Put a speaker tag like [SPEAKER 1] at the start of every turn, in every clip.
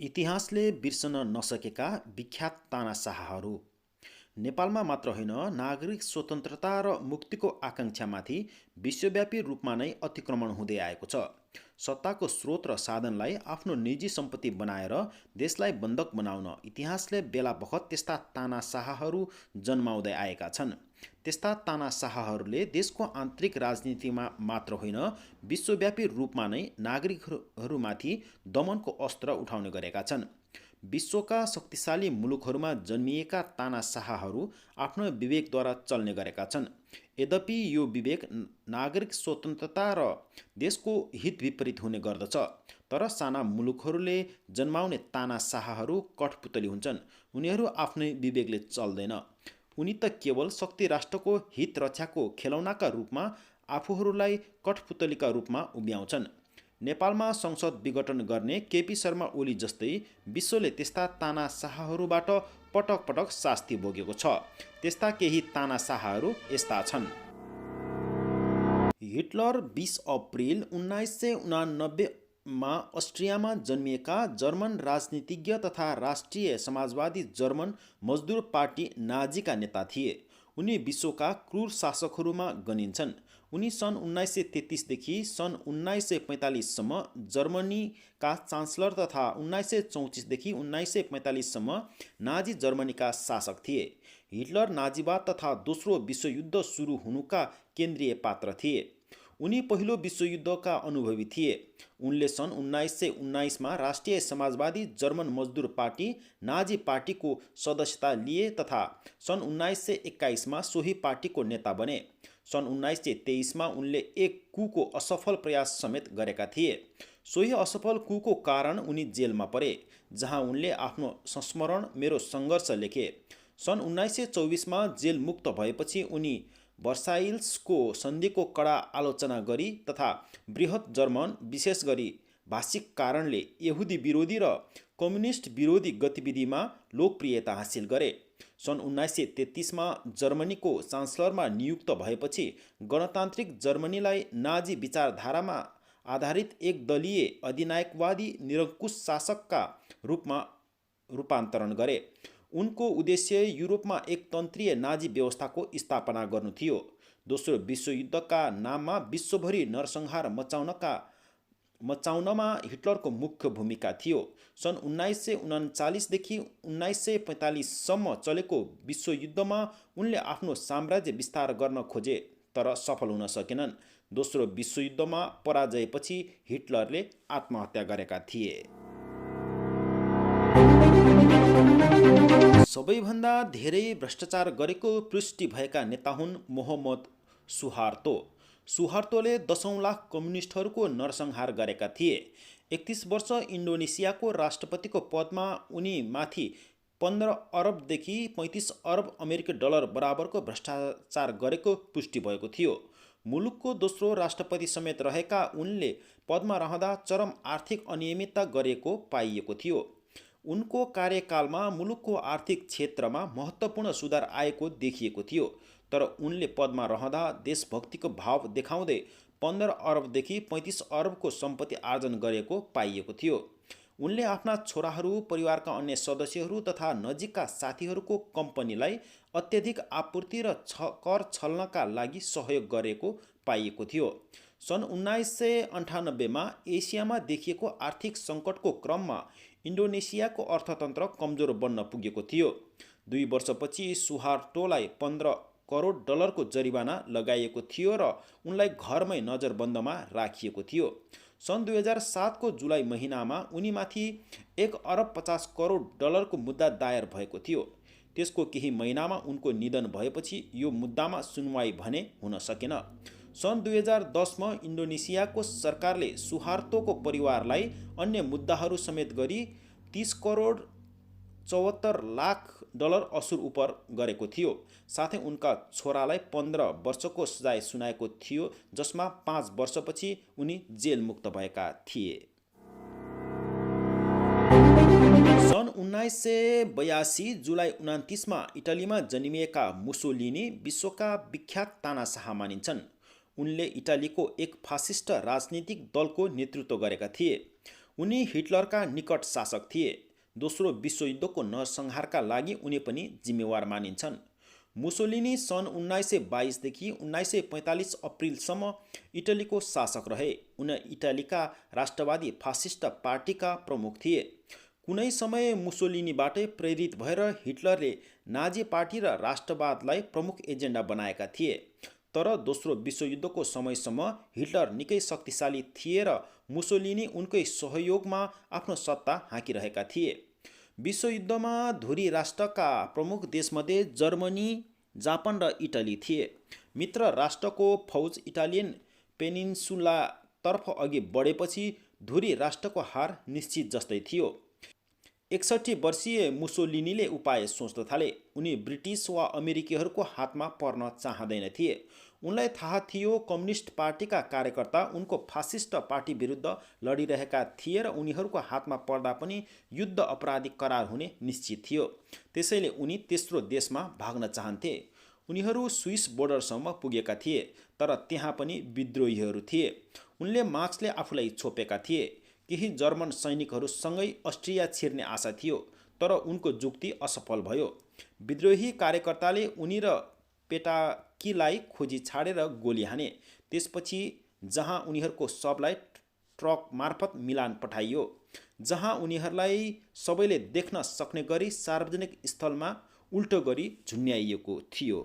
[SPEAKER 1] इतिहासले बिर्सन नसकेका विख्यात तानाशाहहरू। नेपालमा मात्र होइन, नागरिक स्वतन्त्रता र मुक्तिको आकाङ्क्षामाथि विश्वव्यापी रूपमा नै अतिक्रमण हुँदै आएको छ। सत्ताको स्रोत र साधनलाई आफ्नो निजी सम्पत्ति बनाएर देशलाई बन्धक बनाउन इतिहासले बेला बखत त्यस्ता तानाशाहहरू जन्माउँदै आएका छन्। त्यस्ता तानाशाहहरूले देशको आन्तरिक राजनीतिमा मात्र होइन, विश्वव्यापी रूपमा नै नागरिकहरूमाथि दमनको अस्त्र उठाउने गरेका छन्। विश्वका शक्तिशाली मुलुकहरूमा जन्मिएका तानाशाहहरू आफ्नो विवेकद्वारा चल्ने गरेका छन्। यद्यपि यो विवेक नागरिक स्वतन्त्रता र देशको हित विपरीत हुने गर्दछ। तर साना मुलुकहरूले जन्माउने तानाशाहहरू कठपुतली हुन्छन्। उनीहरू आफ्नै विवेकले चल्दैन। उनी त केवल शक्ति राष्ट्रको हित रक्षाको खेलौनाका रूपमा आफूहरूलाई कठपुतलीका रूपमा उभ्याउँछन्। नेपालमा संसद विघटन गर्ने केपी शर्मा ओली जस्तै विश्वले त्यस्ता तानाशाहहरूबाट पटक पटक शास्ति भोगेको छ। त्यस्ता केही तानाशाहहरू यस्ता छन्। हिटलर 20 अप्रिल 1989 मा अस्ट्रियामा जन्मिएका जर्मन राजनीतिज्ञ तथा राष्ट्रिय समाजवादी जर्मन मजदुर पार्टी नाजीका नेता थिए। उनी विश्वका क्रूर शासकहरूमा गनिन्छन्। उनी सन् 1933 देखि सन् 1945 सम्म जर्मनीका चान्सलर तथा 1934 देखि 1945 सम्म नाजी जर्मनीका शासक थिए। हिटलर नाजीवाद तथा दोस्रो विश्वयुद्ध सुरु हुनुका केन्द्रीय पात्र थिए। उनी पहिलो विश्वयुद्धका अनुभवी थिए। उनले सन् 1919 मा राष्ट्रिय समाजवादी जर्मन मजदुर पार्टी नाजी पार्टीको सदस्यता लिए तथा सन् 1921 मा सोही पार्टीको नेता बने। सन् 1923 मा उनले एक कुको असफल प्रयास समेत गरेका थिए। सोही असफल कुको कारण उनी जेलमा परे, जहाँ उनले आफ्नो संस्मरण मेरो सङ्घर्ष लेखे। सन् 1924 मा जेल मुक्त भएपछि उनी वर्साइल्सको सन्धिको कडा आलोचना गरी तथा बृहत जर्मन, विशेष गरी भाषिक कारणले यहुदी विरोधी र कम्युनिस्ट विरोधी गतिविधिमा लोकप्रियता हासिल गरे। सन् 1933 मा जर्मनीको चान्सलरमा नियुक्त भएपछि गणतान्त्रिक जर्मनीलाई नाजी विचारधारामा आधारित एक दलीय अधिनायकवादी निरङ्कुश शासकका रूपमा रूपान्तरण गरे। उनको उद्देश्य युरोपमा एक तन्त्रीय नाजी व्यवस्थाको स्थापना गर्नु थियो। दोस्रो विश्वयुद्धका नाममा विश्वभरि नरसंहार मचाउनमा हिटलरको मुख्य भूमिका थियो। सन् 1939 देखि 1945 सम्म चलेको विश्वयुद्धमा उनले आफ्नो साम्राज्य विस्तार गर्न खोजे, तर सफल हुन सकेनन्। दोस्रो विश्वयुद्धमा पराजयपछि हिटलरले आत्महत्या गरेका थिए। सबैभन्दा धेरै भ्रष्टाचार गरेको पुष्टि भएका नेता हुन् मोहम्मद सुहार्तो। सुहार्तोले 10औं लाख कम्युनिस्टहरूको नरसंहार गरेका थिए। 31 वर्ष इन्डोनेसियाको राष्ट्रपतिको पदमा उनी माथि 15 अरबदेखि 35 अरब अमेरिकी डलर बराबरको भ्रष्टाचार गरेको पुष्टि भएको थियो। मुलुकको दोस्रो राष्ट्रपति समेत रहेका उनले पदमा रहँदा चरम आर्थिक अनियमितता गरेको पाइएको थियो। उनको कार्यकालमा मुलुकको आर्थिक क्षेत्रमा महत्त्वपूर्ण सुधार आएको देखिएको थियो, तर उनले पदमा रहँदा देशभक्तिको भाव देखाउँदै 15 अरबदेखि 35 अरबको सम्पत्ति आर्जन गरेको पाइएको थियो। उनले आफ्ना छोराहरू, परिवारका अन्य सदस्यहरू तथा नजिकका साथीहरूको कम्पनीलाई अत्यधिक आपूर्ति र कर छल्नका लागि सहयोग गरेको पाइएको थियो। सन् 1998 मा एसियामा देखिएको आर्थिक सङ्कटको क्रममा इन्डोनेसियाको अर्थतन्त्र कमजोर बन्न पुगेको थियो। 2 वर्षपछि सुहार्टोलाई 15 करोड डलरको जरिवाना लगाइएको थियो र उनलाई घरमै नजरबन्दमा राखिएको थियो। सन् 2007 को जुलाई महिनामा उनीमाथि 1 अरब 50 करोड डलरको मुद्दा दायर भएको थियो। त्यसको केही महिनामा उनको निधन भएपछि यो मुद्दामा सुनवाई भने हुन सकेन। सन् 2010 मा इन्डोनेसियाको सरकारले सुहार्तोको परिवारलाई अन्य मुद्दाहरू समेत गरी 30 करोड 74 लाख डलर असुल उपर गरेको थियो। साथै उनका छोरालाई 15 वर्षको सजाय सुनाएको थियो, जसमा 5 वर्षपछि उनी जेल मुक्त भएका थिए। सन् 1982 जुलाई 29 मा इटालीमा जन्मिएका मुसोलिनी विश्वका विख्यात तानाशाह मानिन्छन्। उनले इटालीको एक फासिस्ट राजनीतिक दलको नेतृत्व गरेका थिए। उनी हिटलरका निकट शासक थिए। दोस्रो विश्वयुद्धको नरसंहारका लागि उनी पनि जिम्मेवार मानिन्छन्। मुसोलिनी सन् 1922 देखि 1945 अप्रिलसम्म इटलीको शासक रहे। उनी इटालीका राष्ट्रवादी फासिस्ट पार्टीका प्रमुख थिए। कुनै समय मुसोलिनीबाटै प्रेरित भएर हिटलरले नाजी पार्टी र राष्ट्रवादलाई प्रमुख एजेन्डा बनाएका थिए। तर दोस्रो विश्वयुद्धको समयसम्म हिटलर निकै शक्तिशाली थिए र मुसोलिनी उनकै सहयोगमा आफ्नो सत्ता हाँकिरहेका थिए। विश्वयुद्धमा धुरी राष्ट्रका प्रमुख देशमध्ये जर्मनी, जापान र इटली थिए। मित्र राष्ट्रको फौज इटालियन पेनिन्सुलातर्फ अघि बढेपछि धुरी राष्ट्रको हार निश्चित जस्तै थियो। 61 वर्षीय मुसोलिनीले उपाय सोच्न थाले। उनी ब्रिटिस वा अमेरिकीहरूको हातमा पर्न चाहँदैन थिए। उनलाई थाहा थियो कम्युनिस्ट पार्टीका कार्यकर्ता उनको फासिस्ट पार्टी विरुद्ध लडिरहेका थिए र उनीहरूको हातमा पर्दा पनि युद्ध अपराधी करार हुने निश्चित थियो। त्यसैले उनी तेस्रो देशमा भाग्न चाहन्थे। उनीहरू स्विस बोर्डरसम्म पुगेका थिए, तर त्यहाँ पनि विद्रोहीहरू थिए। उनले मार्क्सले आफूलाई छोपेका थिए। केही जर्मन सैनिकहरूसँगै अस्ट्रिया छिर्ने आशा थियो, तर उनको जुक्ति असफल भयो। विद्रोही कार्यकर्ताले उनी र पेटाकीलाई खोजी छाडेर गोली हाने। त्यसपछि जहाँ उनीहरूको शवलाई ट्रक मार्फत मिलान पठाइयो, जहाँ उनीहरूलाई सबैले देख्न सक्ने गरी सार्वजनिक स्थलमा उल्टो गरी झुन्ड्याइएको थियो।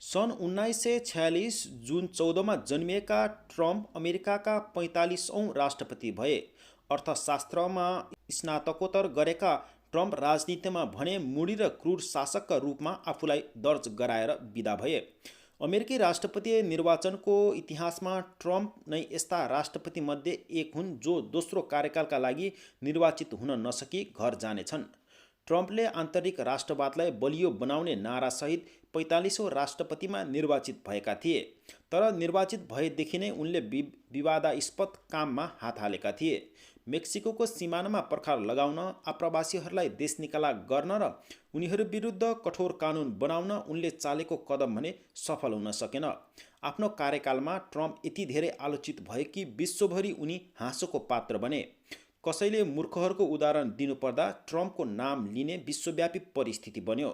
[SPEAKER 1] सन् 1946 जुन 14मा जन्मिएका ट्रम्प अमेरिकाका 45औं राष्ट्रपति भए। अर्थशास्त्रमा स्नातकोत्तर गरेका ट्रम्प राजनीतिमा भने मुडी र क्रूर शासकका रूपमा आफूलाई दर्ज गराएर विदा भए। अमेरिकी राष्ट्रपति निर्वाचनको इतिहासमा ट्रम्प नै यस्ता राष्ट्रपतिमध्ये एक हुन् जो दोस्रो कार्यकालका लागि निर्वाचित हुन नसकी घर जानेछन्। ट्रम्पले आन्तरिक राष्ट्रवादलाई बलियो बनाउने नारासहित 45औं राष्ट्रपतिमा निर्वाचित भएका थिए। तर निर्वाचित भएदेखि नै उनले विवादास्पद काममा हात हालेका थिए। मेक्सिकोको सिमानामा पर्खाल लगाउन, आप्रवासीहरूलाई देश निकाला गर्न र उनीहरू विरुद्ध कठोर कानुन बनाउन उनले चालेको कदम भने सफल हुन सकेन। आफ्नो कार्यकालमा ट्रम्प यति धेरै आलोचित भए कि विश्वभरि उनी हाँसोको पात्र बने। कसैले मूर्खहरूको उदाहरण दिनुपर्दा ट्रम्पको नाम लिने विश्वव्यापी परिस्थिति बन्यो।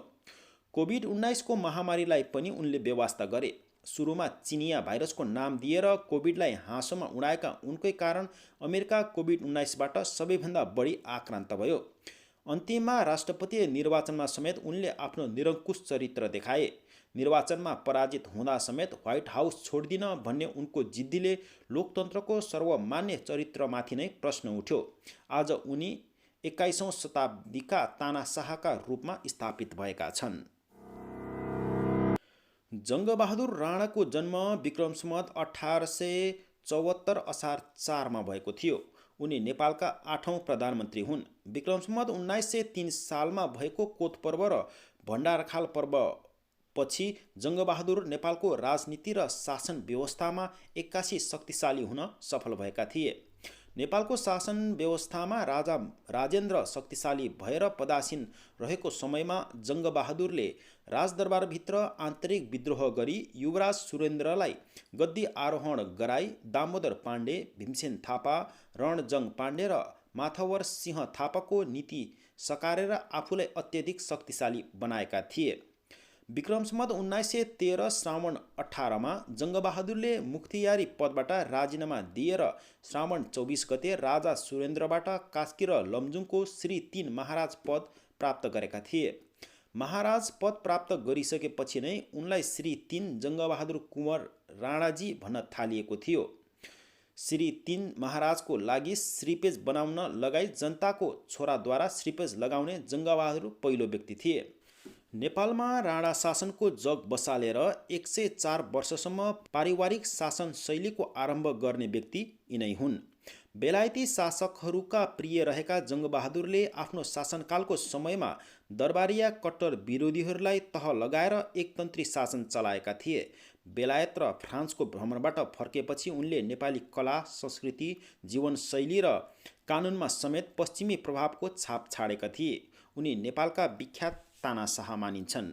[SPEAKER 1] कोभिड-19 को महामारीलाई पनि उनले बेवास्ता गरे। सुरुमा चिनिया भाइरसको नाम दिएर कोभिडलाई हाँसोमा उडाएका उनकै कारण अमेरिका कोभिड-19बाट सबैभन्दा बढी आक्रान्त भयो। अन्तिममा राष्ट्रपति निर्वाचनमा समेत उनले आफ्नो निरङ्कुश चरित्र देखाए। निर्वाचनमा पराजित हुँदा समेत व्हाइट हाउस छोड्दिन भन्ने उनको जिद्दीले लोकतन्त्रको सर्वमान्य चरित्रमाथि नै प्रश्न उठ्यो। आज उनी 21औं शताब्दीका तानाशाहका रूपमा स्थापित भएका छन्। जङ्गबहादुर राणाको जन्म विक्रम सम्वत 1874 असार 4मा भएको थियो। उनी नेपालका 8औं प्रधानमन्त्री हुन्। विक्रम सम्वत 1903 सालमा भएको कोत पर्व र भण्डारखाल पर्व पछि जङ्गबहादुर नेपालको राजनीति र शासन व्यवस्थामा एक्कासी शक्तिशाली हुन सफल भएका थिए। नेपालको शासन व्यवस्थामा राजा राजेन्द्र शक्तिशाली भएर पदासीन रहेको समयमा जङ्गबहादुरले राजदरबारभित्र आन्तरिक विद्रोह गरी युवराज सुरेन्द्रलाई गद्दी आरोहण गराई दामोदर पाण्डे, भीमसेन थापा, रणजङ पाण्डे र माथवर सिंह थापाको नीति सकारेर आफूलाई अत्यधिक शक्तिशाली बनाएका थिए। विक्रम सम्वत 1913 श्रावण 18मा जङ्गबहादुरले मुख्तियारी पदबाट राजीनामा दिएर श्रावण 24 गते राजा सुरेन्द्रबाट कास्की र लमजुङको श्री 3 महाराज पद प्राप्त गरेका थिए। महाराज पद प्राप्त गरिसकेपछि नै उनलाई श्री 3 जङ्गबहादुर कुँवर राणाजी भन्न थालिएको थियो। श्री 3 महाराजको लागि श्रीपेज बनाउन लगाई जनताको छोराद्वारा श्रीपेज लगाउने जङ्गबहादुर पहिलो व्यक्ति थिए। नेपालमा राणा शासनको जग बसालेर 104 वर्षसम्म पारिवारिक शासन शैलीको आरम्भ गर्ने व्यक्ति यिनै हुन्। बेलायती शासकहरूका प्रिय रहेका जङ्गबहादुरले आफ्नो शासनकालको समयमा दरबारिया कट्टर विरोधीहरूलाई तह लगाएर एकतन्त्री शासन चलाएका थिए। बेलायत र फ्रान्सको भ्रमणबाट फर्केपछि उनले नेपाली कला, संस्कृति, जीवनशैली र कानुनमा समेत पश्चिमी प्रभावको छाप छाडेका थिए। उनी नेपालका विख्यात तानाशाह मानिन्छन्।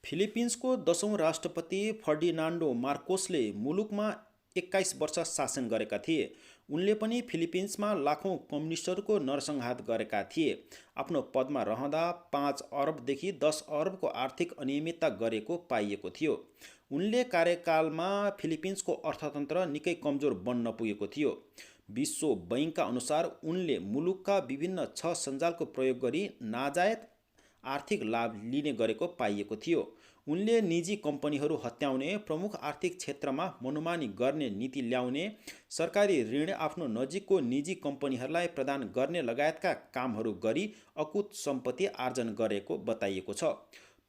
[SPEAKER 1] फिलिपिन्सको 10औं राष्ट्रपति फर्डिनान्डो मार्कोसले मुलुकमा 21 वर्ष शासन गरेका थिए। उनले पनि फिलिपिन्समा लाखौँ कम्युनिस्टहरूको नरसंहार गरेका थिए। आफ्नो पदमा रहँदा 5 अरबदेखि 10 अरबको आर्थिक अनियमितता गरेको पाइएको थियो। उनले कार्यकालमा फिलिपिन्सको अर्थतन्त्र निकै कमजोर बन्न पुगेको थियो। विश्व बैंकका अनुसार उनले मुलुकका विभिन्न 6 सञ्जालको प्रयोग गरी नाजायज आर्थिक लाभ लिने गरेको पाइएको थियो। उनले निजी कम्पनीहरू हत्याउने, प्रमुख आर्थिक क्षेत्रमा मनोमानी गर्ने नीति ल्याउने, सरकारी ऋण आफ्नो नजिकको निजी कम्पनीहरूलाई प्रदान गर्ने लगायतका कामहरू गरी अकुत सम्पत्ति आर्जन गरेको बताइएको छ।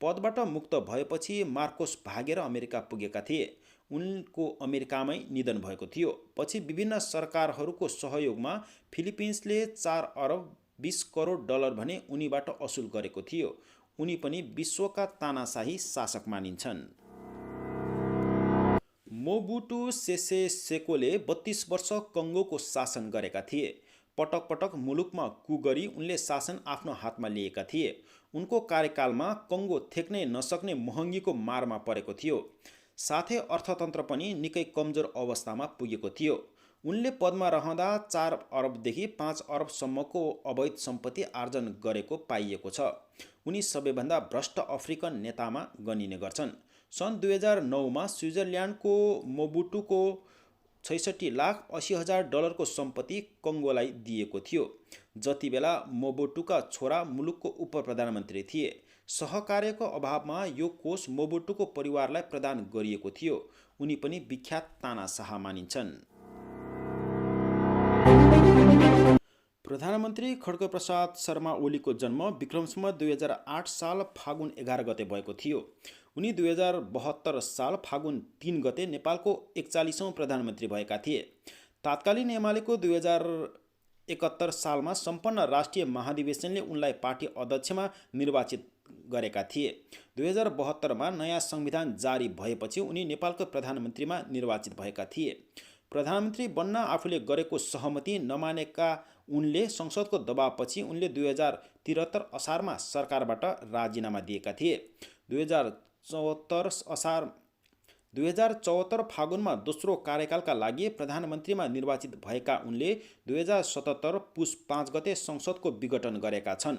[SPEAKER 1] पदबाट मुक्त भएपछि मार्कोस भागेर अमेरिका पुगेका थिए। उनको अमेरिकामै निधन भएको थियो। पछि विभिन्न सरकारहरूको सहयोगमा फिलिपिन्सले 4 अरब 20 करोड डलर भने उनीबाट असुल गरेको थियो। उनी पनि विश्वका तानाशाही शासक मानिन्छन्। मोबुटु सेसे सेकोले 32 वर्ष कङ्गोको शासन गरेका थिए। पटक पटक मुलुकमा कु गरी उनले शासन आफ्नो हातमा लिएका थिए। उनको कार्यकालमा कङ्गो थेक्नै नसक्ने महँगीको मारमा परेको थियो। साथै अर्थतन्त्र पनि निकै कमजोर अवस्थामा पुगेको थियो। उनले पदमा रहँदा 4 अरबदेखि 5 अरबसम्मको अवैध सम्पत्ति आर्जन गरेको पाइएको छ। उनी सबैभन्दा भ्रष्ट अफ्रिकन नेतामा गनिने गर्छन्। सन् 2009मा स्विजरल्यान्डको मोबुटुको 66,80,000 डलरको सम्पत्ति कङ्गोलाई दिएको थियो। जति बेला मोबुटुका छोरा मुलुकको उपप्रधानमन्त्री थिए। सहकार्यको अभावमा यो कोष मोबुटुको परिवारलाई प्रदान गरिएको थियो। उनी पनि विख्यात तानाशाह मानिन्छन्। प्रधानमन्त्री खड्गप्रसाद शर्मा ओलीको जन्म विक्रमसम्म 2008 साल फागुन 11 गते भएको थियो। उनी 2072 साल फागुन 3 गते नेपालको 41औं प्रधानमन्त्री भएका थिए। तात्कालीन एमालेको 2071 सालमा सम्पन्न राष्ट्रिय महाधिवेशनले उनलाई पार्टी अध्यक्षमा निर्वाचित गरेका थिए। 2072मा नयाँ संविधान जारी भएपछि उनी नेपालको प्रधानमन्त्रीमा निर्वाचित भएका थिए। प्रधानमन्त्री बन्न आफूले गरेको सहमति नमानेका उनले संसदको दबावपछि उनले 2073 असारमा सरकारबाट राजीनामा दिएका थिए। 2074 फागुनमा दोस्रो कार्यकालका लागि प्रधानमन्त्रीमा निर्वाचित भएका उनले 2077 पुस 5 गते संसदको विघटन गरेका छन्।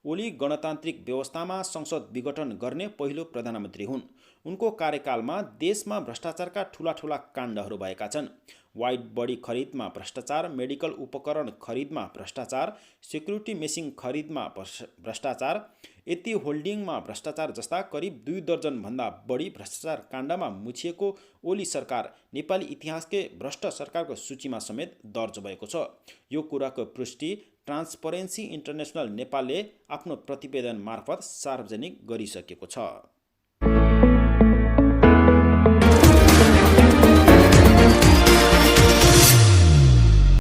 [SPEAKER 1] ओली गणतान्त्रिक व्यवस्थामा संसद विघटन गर्ने पहिलो प्रधानमन्त्री हुन्। उनको कार्यकालमा देशमा भ्रष्टाचारका ठूला काण्डहरू भएका छन्। व्हाइट बडी खरिदमा भ्रष्टाचार, मेडिकल उपकरण खरिदमा भ्रष्टाचार, सेक्युरिटी मेसिन खरिदमा भ्रष्टाचार, यति होल्डिङमा भ्रष्टाचार जस्ता करिब 2 दर्जनभन्दा बढी भ्रष्टाचार काण्डमा मुछिएको ओली सरकार नेपाली इतिहासकै भ्रष्ट सरकारको सूचीमा समेत दर्ज भएको छ। यो कुराको पुष्टि ट्रान्सपरेन्सी इन्टरनेसनल नेपालले आफ्नो प्रतिवेदन मार्फत सार्वजनिक गरिसकेको छ।